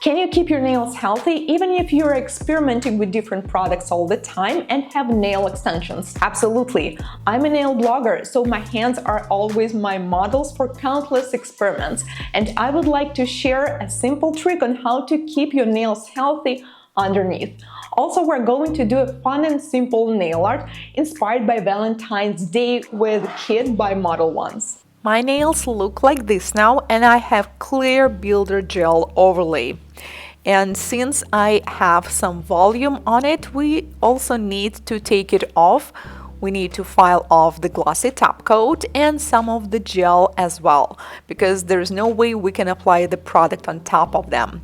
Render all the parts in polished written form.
Can you keep your nails healthy even if you're experimenting with different products all the time and have nail extensions? Absolutely. I'm a nail blogger, so my hands are always my models for countless experiments, and I would like to share a simple trick on how to keep your nails healthy underneath. Also, we're going to do a fun and simple nail art inspired by Valentine's Day with Kit by Modelones. My nails look like this now, and I have clear builder gel overlay. And since I have some volume on it, we also need to take it off. We need to file off the glossy top coat and some of the gel as well, because there's no way we can apply the product on top of them.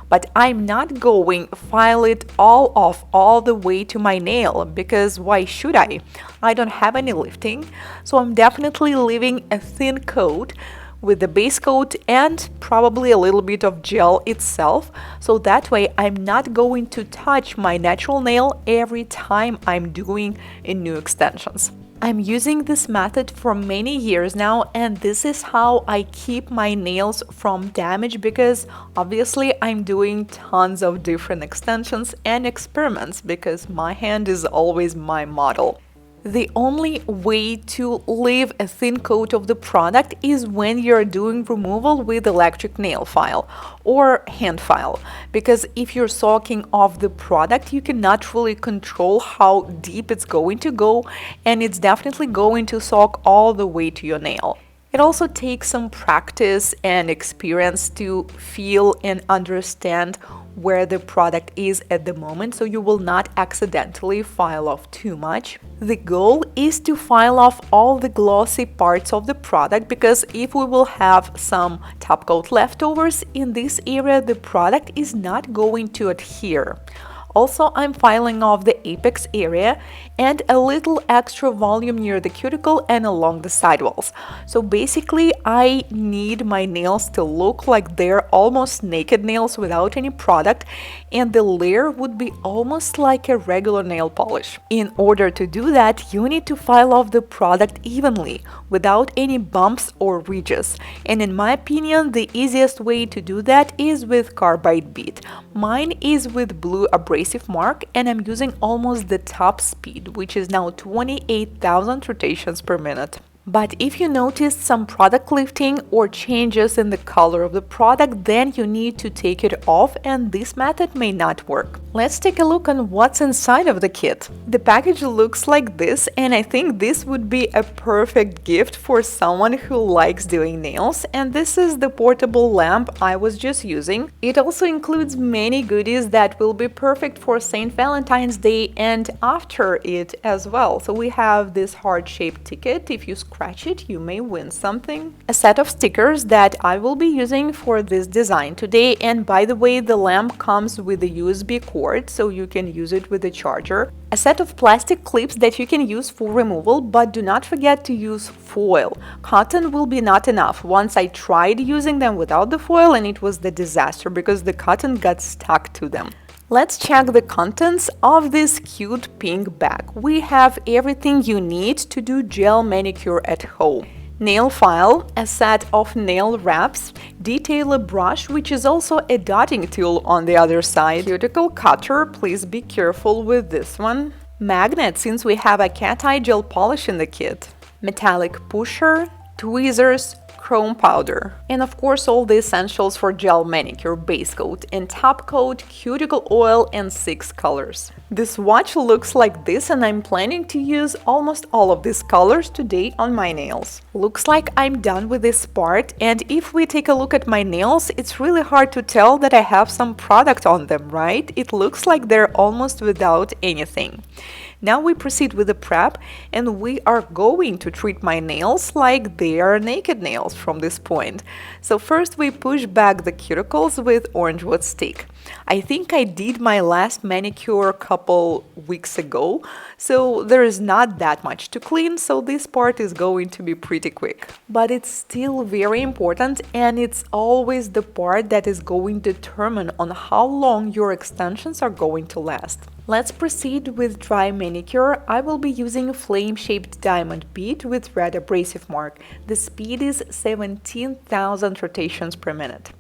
But I'm not going to file it all off all the way to my nail, because why should I? I don't have any lifting, so I'm definitely leaving a thin coat with the base coat and probably a little bit of gel itself, so that way I'm not going to touch my natural nail every time I'm doing a new extensions. I'm using this method for many years now, and this is how I keep my nails from damage, because obviously I'm doing tons of different extensions and experiments because my hand is always my model. The only way to leave a thin coat of the product is when you're doing removal with electric nail file or hand file, because if you're soaking off the product, you cannot really control how deep it's going to go, and it's definitely going to soak all the way to your nail. It also takes some practice and experience to feel and understand where the product is at the moment, so you will not accidentally file off too much. The goal is to file off all the glossy parts of the product, because if we will have some top coat leftovers in this area, the product is not going to adhere. Also, I'm filing off the apex area and a little extra volume near the cuticle and along the sidewalls. So basically, I need my nails to look like they're almost naked nails without any product, and the layer would be almost like a regular nail polish. In order to do that, you need to file off the product evenly, without any bumps or ridges. And in my opinion, the easiest way to do that is with carbide bead. Mine is with blue abrasive mark, and I'm using almost the top speed, which is now 28,000 rotations per minute. But if you notice some product lifting or changes in the color of the product, then you need to take it off, and this method may not work. Let's take a look on what's inside of the kit. The package looks like this, and I think this would be a perfect gift for someone who likes doing nails, and this is the portable lamp I was just using. It also includes many goodies that will be perfect for St. Valentine's Day and after it as well. So we have this heart-shaped ticket. If you scratch it, you may win something. A set of stickers that I will be using for this design today, and by the way, the lamp comes with a USB cord, so you can use it with a charger. A set of plastic clips that you can use for removal, but do not forget to use foil. Cotton will be not enough. Once I tried using them without the foil, and it was the disaster because the cotton got stuck to them. Let's check the contents of this cute pink bag. We have everything you need to do gel manicure at home. Nail file, a set of nail wraps, detailer brush, which is also a dotting tool on the other side, cuticle cutter, please be careful with this one, magnet, since we have a cat eye gel polish in the kit, metallic pusher, tweezers, chrome powder, and of course all the essentials for gel manicure: base coat and top coat, cuticle oil, and 6 colors. This watch looks like this, and I'm planning to use almost all of these colors today on my nails. Looks like I'm done with this part, and if we take a look at my nails, it's really hard to tell that I have some product on them, right? It looks like they're almost without anything. Now we proceed with the prep, and we are going to treat my nails like they are naked nails from this point. So first we push back the cuticles with orange wood stick. I think I did my last manicure a couple weeks ago, so there is not that much to clean, so this part is going to be pretty quick. But it's still very important, and it's always the part that is going to determine on how long your extensions are going to last. Let's proceed with dry manicure. I will be using flame-shaped diamond bead with red abrasive mark. The speed is 17,000 rotations per minute.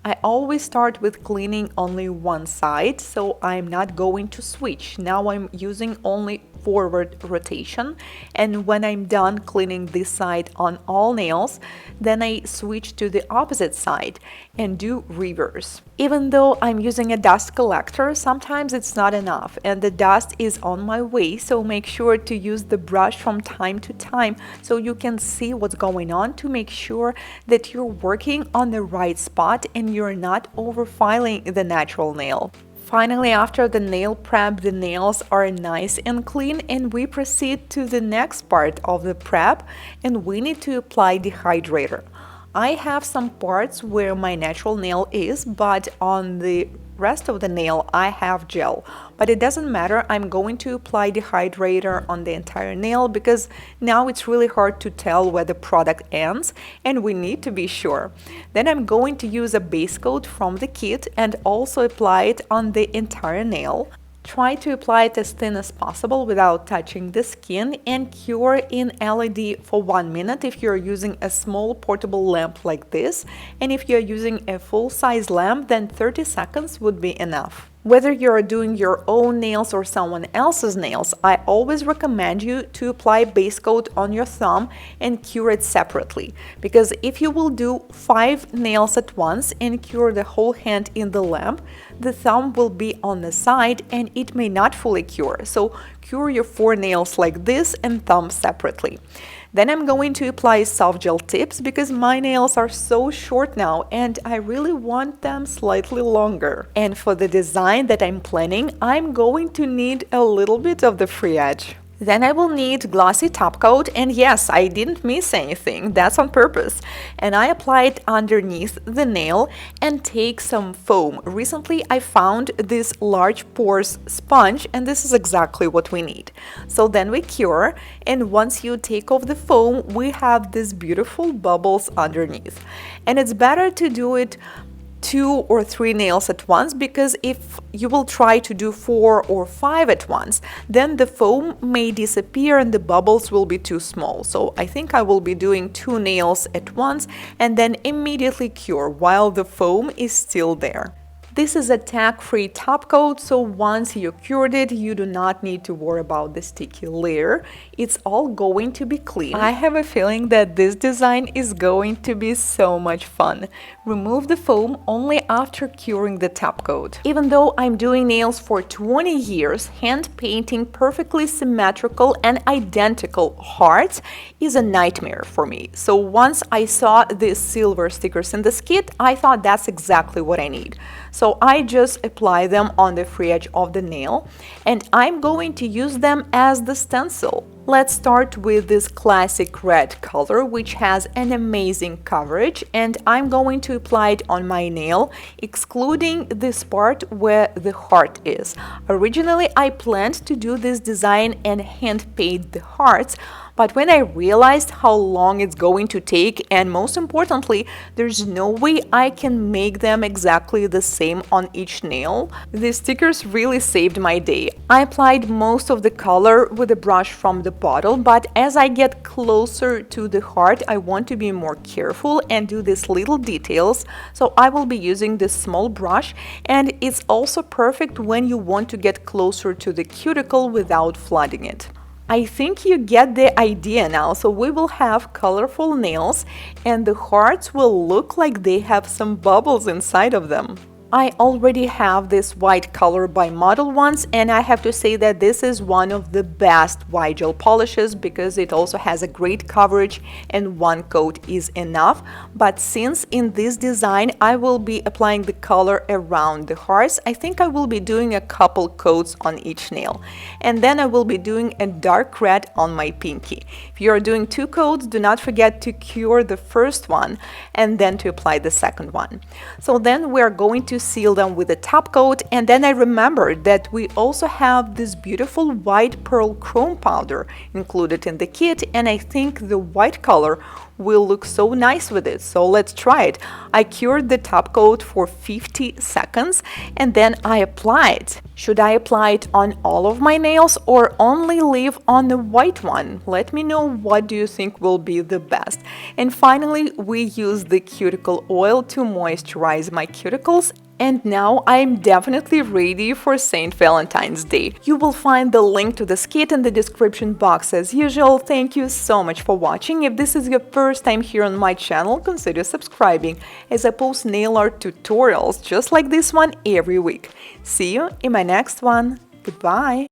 I always start with cleaning only one side, so I'm not going to switch. Now I'm using only forward rotation, and when I'm done cleaning this side on all nails, then I switch to the opposite side and do reverse. Even though I'm using a dust collector, sometimes it's not enough and the dust is on my way, so make sure to use the brush from time to time so you can see what's going on, to make sure that you're working on the right spot and you're not overfiling the natural nail. Finally, after the nail prep, the nails are nice and clean, and we proceed to the next part of the prep, and we need to apply the hydrator. I have some parts where my natural nail is, but on the rest of the nail I have gel, but it doesn't matter. I'm going to apply the hydrator on the entire nail because now it's really hard to tell where the product ends and we need to be sure. Then I'm going to use a base coat from the kit and also apply it on the entire nail. Try to apply it as thin as possible without touching the skin, and cure in LED for 1 minute if you're using a small portable lamp like this, and if you're using a full-size lamp, then 30 seconds would be enough. Whether you're doing your own nails or someone else's nails, I always recommend you to apply base coat on your thumb and cure it separately, because if you will do 5 nails at once and cure the whole hand in the lamp, the thumb will be on the side and it may not fully cure. So cure your 4 nails like this and thumb separately. Then I'm going to apply soft gel tips because my nails are so short now and I really want them slightly longer. And for the design that I'm planning, I'm going to need a little bit of the free edge. Then I will need glossy top coat, and yes, I didn't miss anything, that's on purpose. And I apply it underneath the nail and take some foam. Recently I found this large pores sponge and this is exactly what we need. So then we cure, and once you take off the foam, we have these beautiful bubbles underneath. And it's better to do it 2 or 3 nails at once, because if you will try to do 4 or 5 at once, then the foam may disappear and the bubbles will be too small. So I think I will be doing 2 nails at once and then immediately cure while the foam is still there. This is a tack-free top coat, so once you cured it, you do not need to worry about the sticky layer. It's all going to be clean. I have a feeling that this design is going to be so much fun. Remove the foam only after curing the top coat. Even though I'm doing nails for 20 years, hand painting perfectly symmetrical and identical hearts is a nightmare for me. So once I saw these silver stickers in this kit, I thought that's exactly what I need. So I just apply them on the free edge of the nail, and I'm going to use them as the stencil. Let's start with this classic red color, which has an amazing coverage, and I'm going to apply it on my nail, excluding this part where the heart is. Originally, I planned to do this design and hand paint the hearts, but when I realized how long it's going to take, and most importantly, there's no way I can make them exactly the same on each nail, the stickers really saved my day. I applied most of the color with a brush from the bottle, but as I get closer to the heart, I want to be more careful and do these little details, so I will be using this small brush, and it's also perfect when you want to get closer to the cuticle without flooding it. I think you get the idea now. So we will have colorful nails and the hearts will look like they have some bubbles inside of them. I already have this white color by Modelones, and I have to say that this is one of the best white gel polishes because it also has a great coverage and one coat is enough. But since in this design I will be applying the color around the hearts, I think I will be doing a couple coats on each nail. And then I will be doing a dark red on my pinky. If you are doing 2 coats, do not forget to cure the first one and then to apply the second one. So then we are going to seal them with a top coat, and then I remembered that we also have this beautiful white pearl chrome powder included in the kit, and I think the white color will look so nice with it. So let's try it. I cured the top coat for 50 seconds and then I applied. Should I apply it on all of my nails or only leave on the white one? Let me know what do you think will be the best. And finally, we use the cuticle oil to moisturize my cuticles. And now I'm definitely ready for St. Valentine's Day. You will find the link to this kit in the description box as usual. Thank you so much for watching. If this is your first time here on my channel, consider subscribing as I post nail art tutorials just like this one every week. See you in my next one. Goodbye!